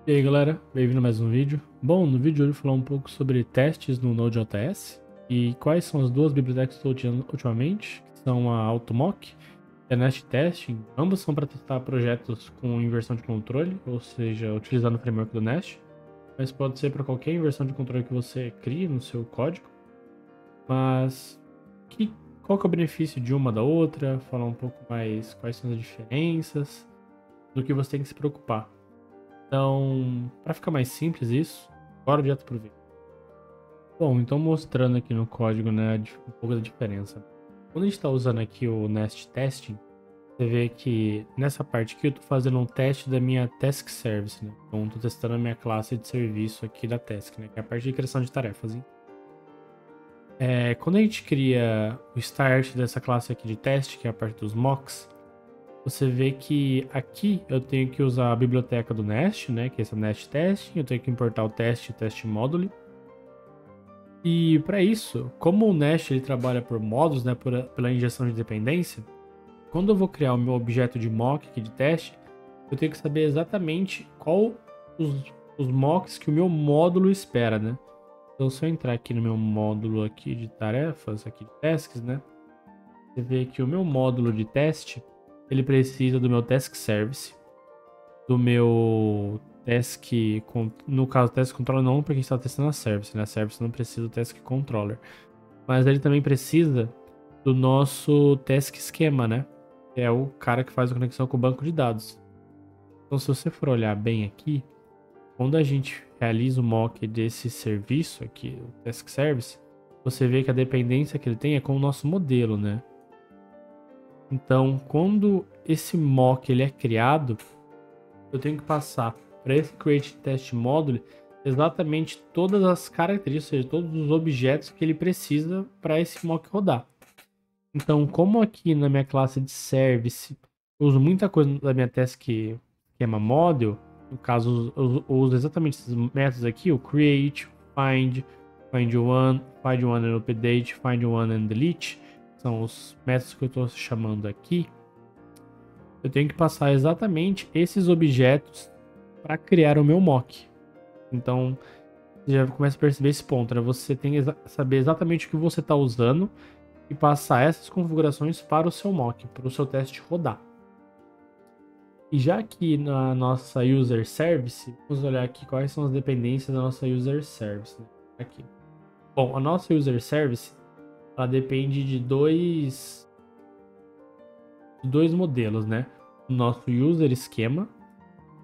E aí galera, bem-vindo a mais um vídeo. Bom, no vídeo de hoje eu vou falar um pouco sobre testes no Node.js e quais são as duas bibliotecas que eu estou utilizando ultimamente, que são a Automock e a Nest Testing. Ambas são para testar projetos com inversão de controle, ou seja, utilizando o framework do Nest, mas pode ser para qualquer inversão de controle que você crie no seu código. Mas qual que é o benefício de uma da outra, falar um pouco mais quais são as diferenças, do que você tem que se preocupar. Então, para ficar mais simples isso, bora direto pro vídeo. Bom, então mostrando aqui no código, né, um pouco da diferença. Quando a gente está usando aqui o Nest Testing, você vê que nessa parte aqui eu estou fazendo um teste da minha Task Service, né? Então, estou testando a minha classe de serviço aqui da Task, né? Que é a parte de criação de tarefas, hein? Quando a gente cria o start dessa classe aqui de teste, que é a parte dos mocks, você vê que aqui eu tenho que usar a biblioteca do Nest, né, que é essa Nest Testing, eu tenho que importar o teste module. E para isso, como o Nest ele trabalha por módulos, né, pela injeção de dependência, quando eu vou criar o meu objeto de mock aqui de teste, eu tenho que saber exatamente qual os mocks que o meu módulo espera, né? Então se eu entrar aqui no meu módulo aqui de tarefas, aqui de tasks, né, você vê que o meu módulo de teste ele precisa do meu task service, do meu task, no caso task controller não, porque a gente está testando a service, né? A service não precisa do task controller, mas ele também precisa do nosso task esquema, né? Que é o cara que faz a conexão com o banco de dados. Então, se você for olhar bem aqui, quando a gente realiza o mock desse serviço aqui, o task service, você vê que a dependência que ele tem é com o nosso modelo, né? Então, quando esse mock ele é criado, eu tenho que passar para esse create test module exatamente todas as características, ou seja, todos os objetos que ele precisa para esse mock rodar. Então, como aqui na minha classe de service eu uso muita coisa da minha task schema model, no caso eu uso exatamente esses métodos aqui, o create, find one and update, find one and delete, são os métodos que eu estou chamando aqui. Eu tenho que passar exatamente esses objetos para criar o meu mock. Então, você já começa a perceber esse ponto, né? Você tem que saber exatamente o que você está usando e passar essas configurações para o seu mock, para o seu teste rodar. E já aqui na nossa user service, vamos olhar aqui quais são as dependências da nossa user service, né? Aqui. Bom, a nossa user service ela depende de dois modelos, né? Do nosso user esquema,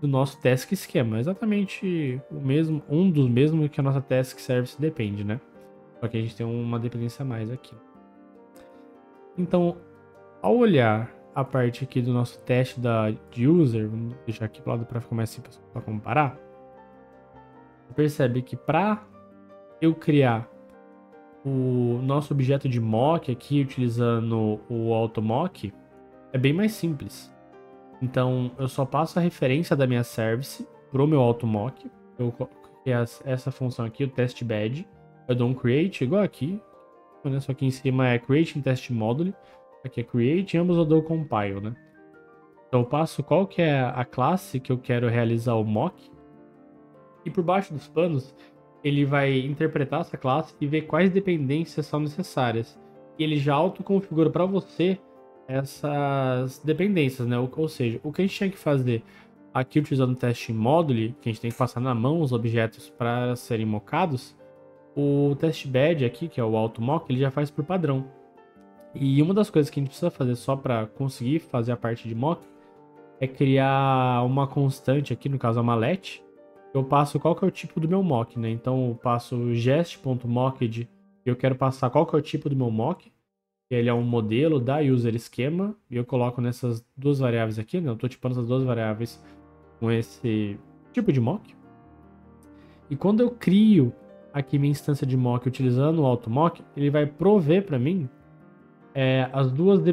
do nosso task esquema. Exatamente o mesmo, um dos mesmos que a nossa task service depende, né? Só que a gente tem uma dependência a mais aqui. Então, ao olhar a parte aqui do nosso teste de user, vamos deixar aqui para o lado para ficar mais simples para comparar, você percebe que para eu criar o nosso objeto de mock aqui utilizando o AutoMock, é bem mais simples. Então, eu só passo a referência da minha service pro meu AutoMock. Eu coloquei essa função aqui, o test badge. Eu dou um create, igual aqui. Só que em cima é create em test module. Aqui é create, e ambos eu dou compile, né? Então, eu passo qual que é a classe que eu quero realizar o mock. E por baixo dos panos, ele vai interpretar essa classe e ver quais dependências são necessárias. E ele já autoconfigura para você essas dependências, né? Ou seja, o que a gente tinha que fazer aqui utilizando o teste module, que a gente tem que passar na mão os objetos para serem mockados, o test bed aqui, que é o AutoMock, ele já faz por padrão. E uma das coisas que a gente precisa fazer só para conseguir fazer a parte de mock é criar uma constante aqui, no caso a let. Eu passo qual que é o tipo do meu mock, né? Então eu passo jest.mocked e eu quero passar qual que é o tipo do meu mock. Ele é um modelo da user esquema e eu coloco nessas duas variáveis aqui, né? Eu estou tipando essas duas variáveis com esse tipo de mock. E quando eu crio aqui minha instância de mock utilizando o AutoMock, ele vai prover para mim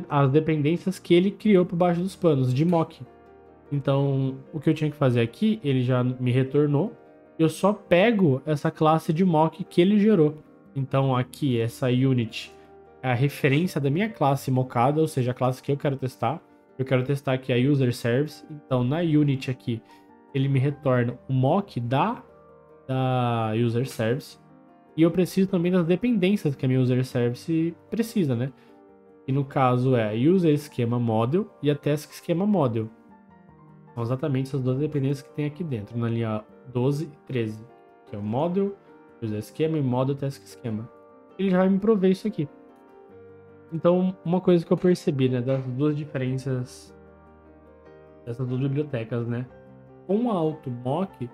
as dependências que ele criou por baixo dos panos de mock. Então, o que eu tinha que fazer aqui, ele já me retornou. Eu só pego essa classe de mock que ele gerou. Então, aqui, essa unit é a referência da minha classe mockada, ou seja, a classe que eu quero testar. Eu quero testar aqui a user service. Então, na unit aqui, ele me retorna o mock da user service. E eu preciso também das dependências que a minha user service precisa, né? E no caso é a user schema model e a task schema model. São exatamente essas duas dependências que tem aqui dentro, na linha 12 e 13, que é o model, user schema e model task schema. Ele já vai me prover isso aqui. Então, uma coisa que eu percebi, né, das duas diferenças dessas duas bibliotecas, né? Com a AutoMock,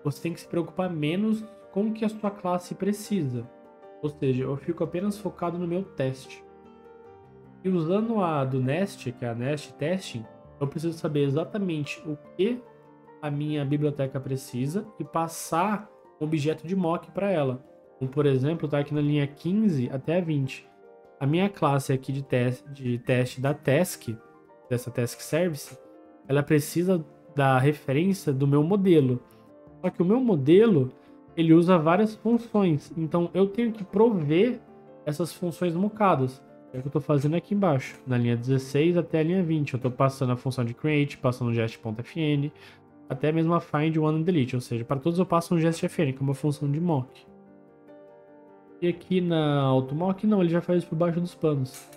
você tem que se preocupar menos com o que a sua classe precisa. Ou seja, eu fico apenas focado no meu teste. E usando a do Nest, que é a Nest Testing, eu preciso saber exatamente o que a minha biblioteca precisa e passar um objeto de mock para ela. Como, por exemplo, está aqui na linha 15 até a 20. A minha classe aqui de teste da task, dessa task service, ela precisa da referência do meu modelo. Só que o meu modelo, ele usa várias funções. Então eu tenho que prover essas funções mocadas. É o que eu estou fazendo aqui embaixo, na linha 16 até a linha 20. Eu estou passando a função de create, passando o jest.fn, até mesmo a find, one and delete. Ou seja, para todos eu passo um jest.fn, que é uma função de mock. E aqui na AutoMock, não, ele já faz isso por baixo dos panos.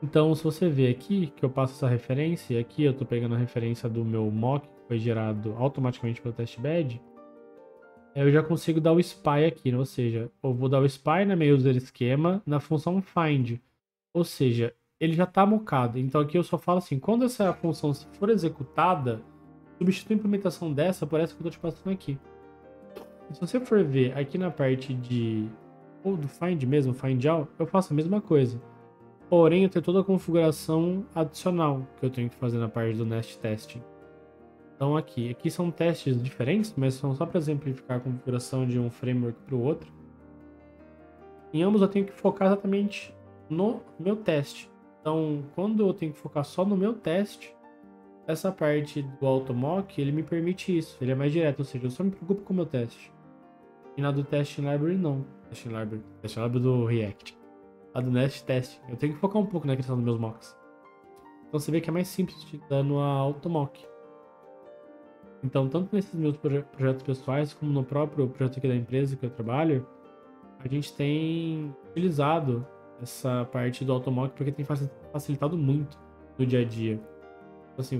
Então, se você ver aqui, que eu passo essa referência, e aqui eu estou pegando a referência do meu mock, que foi gerado automaticamente pelo testbed, eu já consigo dar o spy aqui, né? Ou seja, eu vou dar o spy na minha user schema na função find. Ou seja, ele já está mocado. Então aqui eu só falo assim, quando essa função for executada, substitui a implementação dessa por essa que eu estou te passando aqui. E se você for ver aqui na parte ou do find mesmo, find all, eu faço a mesma coisa. Porém, eu tenho toda a configuração adicional que eu tenho que fazer na parte do Nest Testing. Então aqui são testes diferentes, mas são só para exemplificar a configuração de um framework para o outro. Em ambos eu tenho que focar exatamente no meu teste. Então, quando eu tenho que focar só no meu teste, essa parte do AutoMock, ele me permite isso. Ele é mais direto, ou seja, eu só me preocupo com o meu teste. E na do Testing Library, não. Testing Library do React. A do Nest Testing. Eu tenho que focar um pouco na questão dos meus mocks. Então você vê que é mais simples utilizando a AutoMock. Então, tanto nesses meus projetos pessoais, como no próprio projeto aqui da empresa que eu trabalho, a gente tem utilizado essa parte do AutoMock porque tem facilitado muito no dia a dia. Então, assim,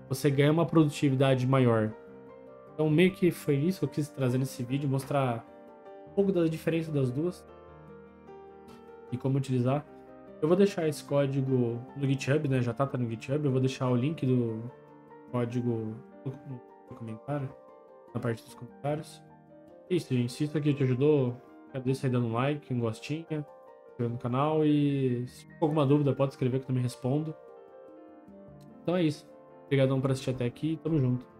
você ganha uma produtividade maior. Então, meio que foi isso que eu quis trazer nesse vídeo, mostrar um pouco da diferença das duas e como utilizar. Eu vou deixar esse código no GitHub, né? Já tá no GitHub. Eu vou deixar o link do código no comentário, na parte dos comentários. Isso, gente. Se isso aqui te ajudou, agradeço aí dando um like, um gostinho, se inscrevendo no canal e se for alguma dúvida pode escrever que eu também respondo. Então é isso. Obrigadão por assistir até aqui. Tamo junto.